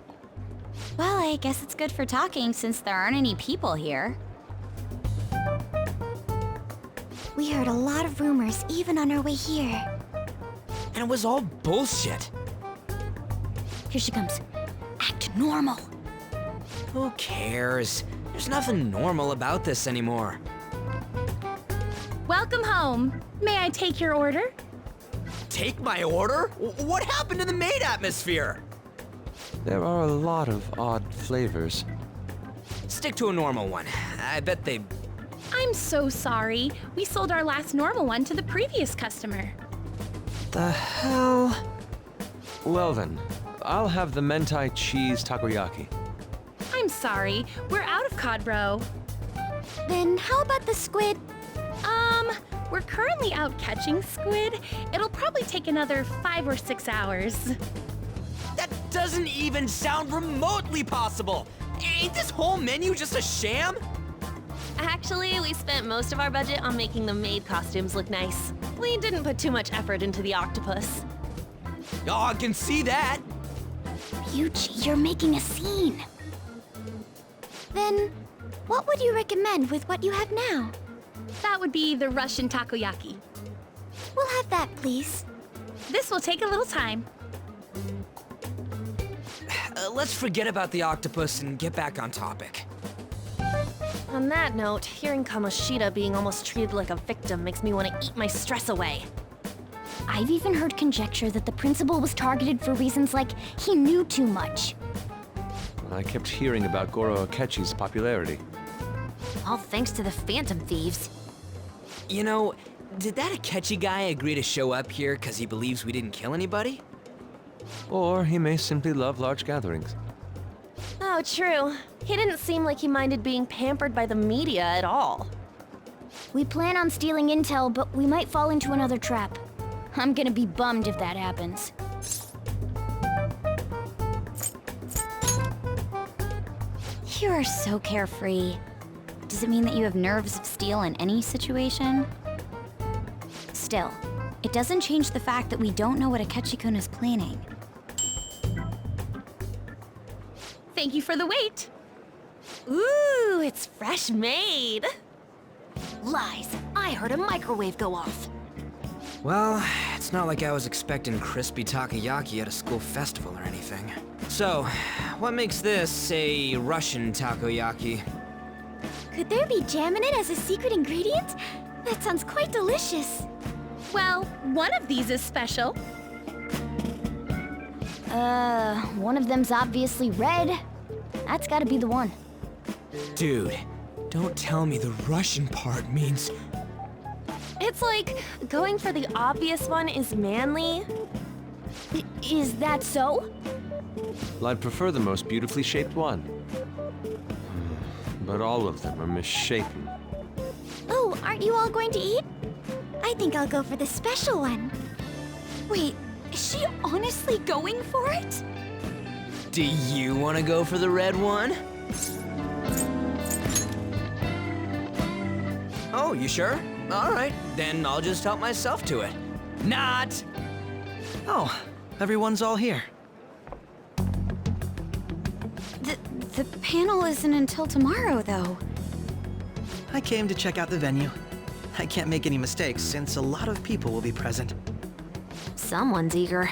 Speaker 13: Well, I guess it's good for talking since there aren't any people here.
Speaker 6: We heard a lot of rumors even on our way here.
Speaker 10: And it was all bullshit.
Speaker 13: Here she comes. Act normal.
Speaker 10: Who cares? There's nothing normal about this anymore.
Speaker 3: Welcome home. May I take your order?
Speaker 10: Take my order? What happened to the maid atmosphere?
Speaker 2: There are a lot of odd flavors.
Speaker 10: Stick to a normal one. I bet they...
Speaker 3: I'm so sorry. We sold our last normal one to the previous customer.
Speaker 10: The hell?
Speaker 2: Well then, I'll have the mentai cheese takoyaki.
Speaker 3: I'm sorry. We're out of cod bro.
Speaker 6: Then how about the squid?
Speaker 3: We're currently out catching squid. It'll probably take another 5 or 6 hours.
Speaker 10: That doesn't even sound remotely possible! Ain't this whole menu just a sham?
Speaker 20: Actually, we spent most of our budget on making the maid costumes look nice. We didn't put too much effort into the octopus.
Speaker 10: Oh, I can see that!
Speaker 6: Ryuji, you're making a scene. Then, what would you recommend with what you have now?
Speaker 3: That would be the Russian takoyaki.
Speaker 6: We'll have that, please.
Speaker 3: This will take a little time.
Speaker 10: Let's forget about the octopus and get back on topic.
Speaker 20: On that note, hearing Kamoshida being almost treated like a victim makes me want to eat my stress away.
Speaker 13: I've even heard conjecture that the principal was targeted for reasons like he knew too much.
Speaker 2: I kept hearing about Goro Akechi's popularity.
Speaker 5: All thanks to the Phantom Thieves.
Speaker 10: You know, did that Akechi guy agree to show up here because he believes we didn't kill anybody?
Speaker 2: Or he may simply love large gatherings.
Speaker 20: Oh, true. He didn't seem like he minded being pampered by the media at all.
Speaker 13: We plan on stealing intel, but we might fall into another trap. I'm gonna be bummed if that happens. You are so carefree. Does it mean that you have nerves of steel in any situation? Still, it doesn't change the fact that we don't know what Akechi-kun is planning.
Speaker 3: Thank you for the wait.
Speaker 20: Ooh, it's fresh made.
Speaker 5: Lies. I heard a microwave go off.
Speaker 10: Well, it's not like I was expecting crispy takoyaki at a school festival or anything. So, what makes this a Russian takoyaki?
Speaker 6: Could there be jam in it as a secret ingredient? That sounds quite delicious.
Speaker 3: Well, one of these is special.
Speaker 13: One of them's obviously red. That's gotta be the one.
Speaker 10: Dude, don't tell me the Russian part means...
Speaker 20: It's like going for the obvious one is manly.
Speaker 13: Is that so?
Speaker 2: Well, I'd prefer the most beautifully shaped one. But all of them are misshapen.
Speaker 6: Oh, aren't you all going to eat? I think I'll go for the special one.
Speaker 13: Wait, is she honestly going for it?
Speaker 10: Do you want to go for the red one? Oh, you sure? All right, then I'll just help myself to it. Not!
Speaker 8: Oh, everyone's all here.
Speaker 13: The panel isn't until tomorrow, though.
Speaker 8: I came to check out the venue. I can't make any mistakes since a lot of people will be present.
Speaker 5: Someone's eager.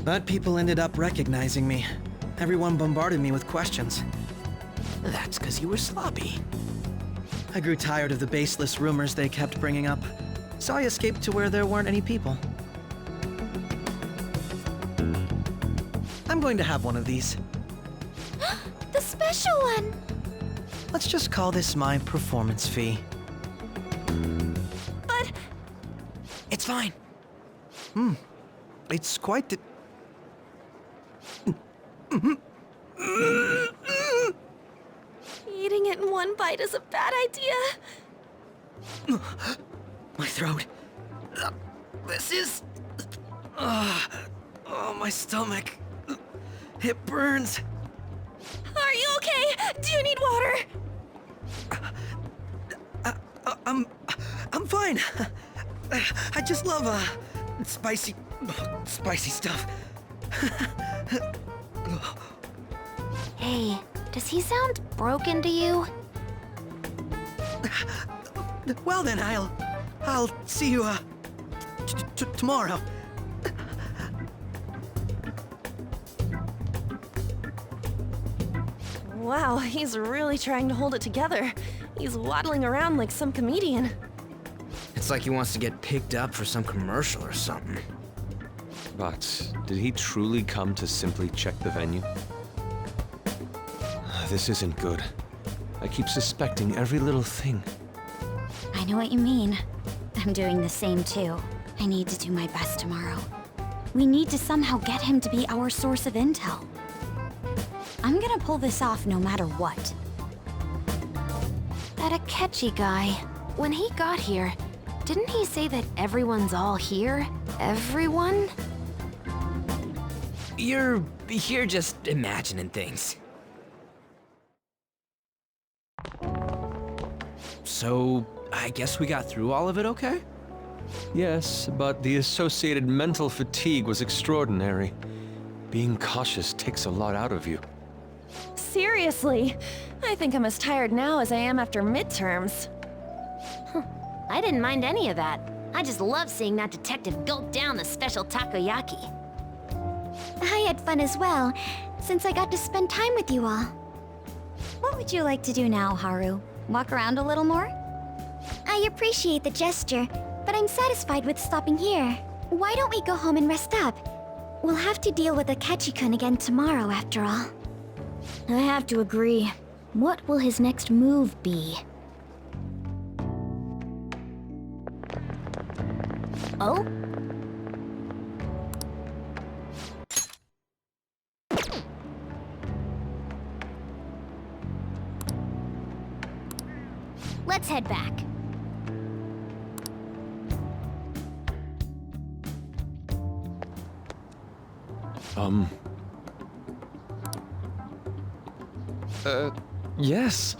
Speaker 8: But people ended up recognizing me. Everyone bombarded me with questions.
Speaker 10: That's because you were sloppy.
Speaker 8: I grew tired of the baseless rumors they kept bringing up, so I escaped to where there weren't any people. I'm going to have one of these.
Speaker 6: The special one!
Speaker 8: Let's just call this my performance fee.
Speaker 6: But...
Speaker 10: It's fine.
Speaker 8: It's quite the...
Speaker 20: Eating it in one bite is a bad idea.
Speaker 8: My throat. This is... oh, my stomach. It burns.
Speaker 20: Are you okay? Do you need water?
Speaker 8: I'm fine. I just love, spicy stuff.
Speaker 5: Hey, does he sound broken to you?
Speaker 8: Well then, I'll see you, tomorrow.
Speaker 20: Wow, he's really trying to hold it together. He's waddling around like some comedian.
Speaker 10: It's like he wants to get picked up for some commercial or something.
Speaker 2: But did he truly come to simply check the venue? This isn't good. I keep suspecting every little thing.
Speaker 13: I know what you mean. I'm doing the same too. I need to do my best tomorrow. We need to somehow get him to be our source of intel. I'm gonna pull this off no matter what.
Speaker 5: That Akechi guy, when he got here, didn't he say that everyone's all here? Everyone?
Speaker 10: You're just imagining things. So, I guess we got through all of it okay?
Speaker 2: Yes, but the associated mental fatigue was extraordinary. Being cautious takes a lot out of you.
Speaker 20: Seriously, I think I'm as tired now as I am after midterms.
Speaker 5: I didn't mind any of that. I just love seeing that detective gulp down the special takoyaki.
Speaker 6: I had fun as well, since I got to spend time with you all.
Speaker 13: What would you like to do now, Haru? Walk around a little more?
Speaker 6: I appreciate the gesture, but I'm satisfied with stopping here. Why don't we go home and rest up? We'll have to deal with Akechi-kun again tomorrow, after all.
Speaker 13: I have to agree. What will his next move be?
Speaker 5: Oh? Let's head back.
Speaker 2: Yes.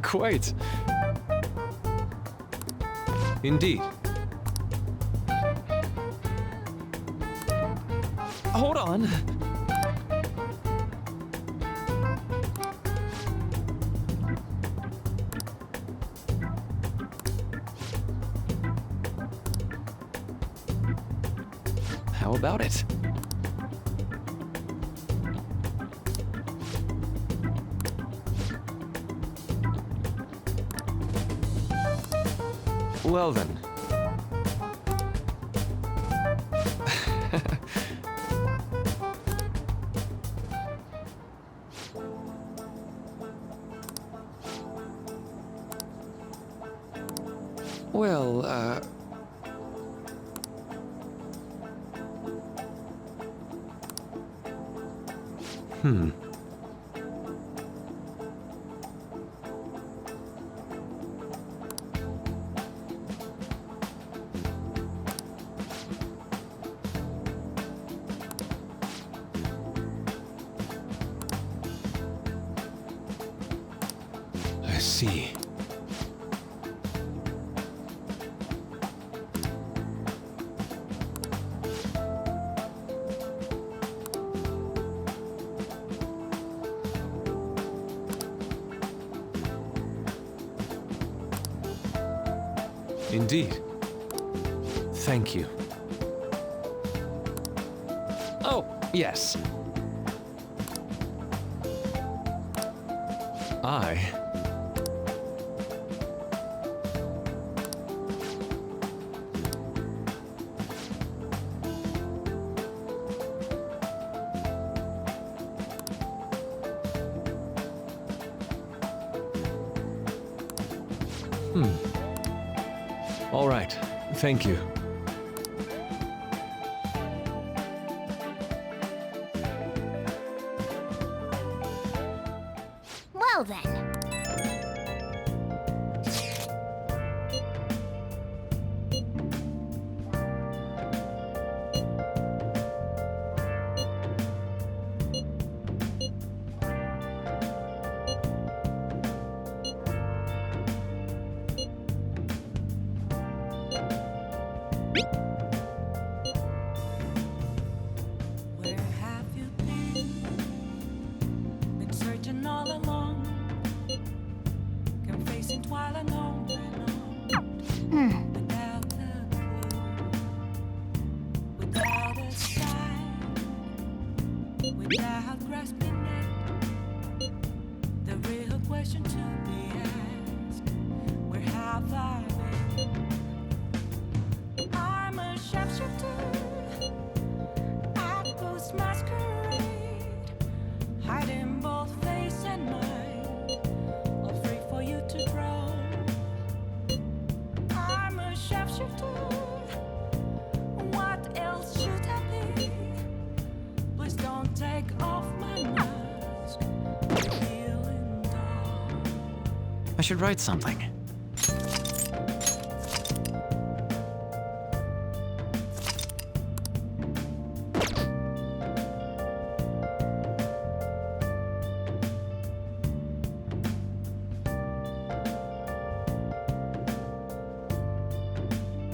Speaker 2: Quite. Indeed. Hold on. How about it? Well then. Well, I see. Indeed. Thank you.
Speaker 8: Oh, yes.
Speaker 2: All right. Thank you.
Speaker 6: Well then.
Speaker 1: Where have you been? Been searching all along, confessing while alone without a clue, without a sign, without grasping it. The real question to be asked: where have I been? I'm a sharpshooter. Masquerade, hiding both face and mind, all free for you to draw. I'm a sharpshooter. What else should I be? Please don't take off my mask.
Speaker 11: I should write something.